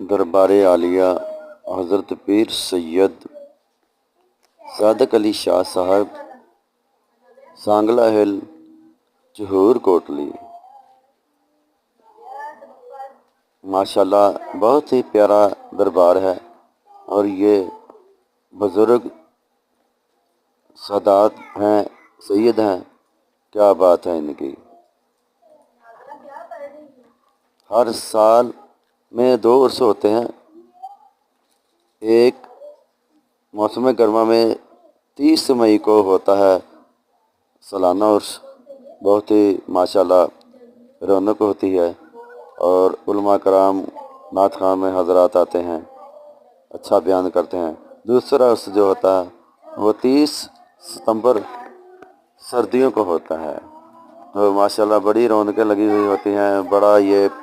دربار عالیہ حضرت پیر سید صادق علی شاہ صاحب سانگلہ ہل چہور کوٹلی۔ ماشاءاللہ بہت ہی پیارا دربار ہے، اور یہ بزرگ سادات ہیں، سید ہیں، کیا بات ہے ان کی۔ ہر سال میں 2 عرس ہوتے ہیں، ایک موسم گرما میں 30 مئی کو ہوتا ہے سالانہ عرس، بہت ہی ماشاءاللہ رونق ہوتی ہے، اور علماء کرام نعت خوان میں حضرات آتے ہیں، اچھا بیان کرتے ہیں۔ دوسرا عرس جو ہوتا ہے وہ 30 ستمبر سردیوں کو ہوتا ہے، اور ماشاءاللہ بڑی رونقیں لگی ہوئی ہوتی ہیں، بڑا یہ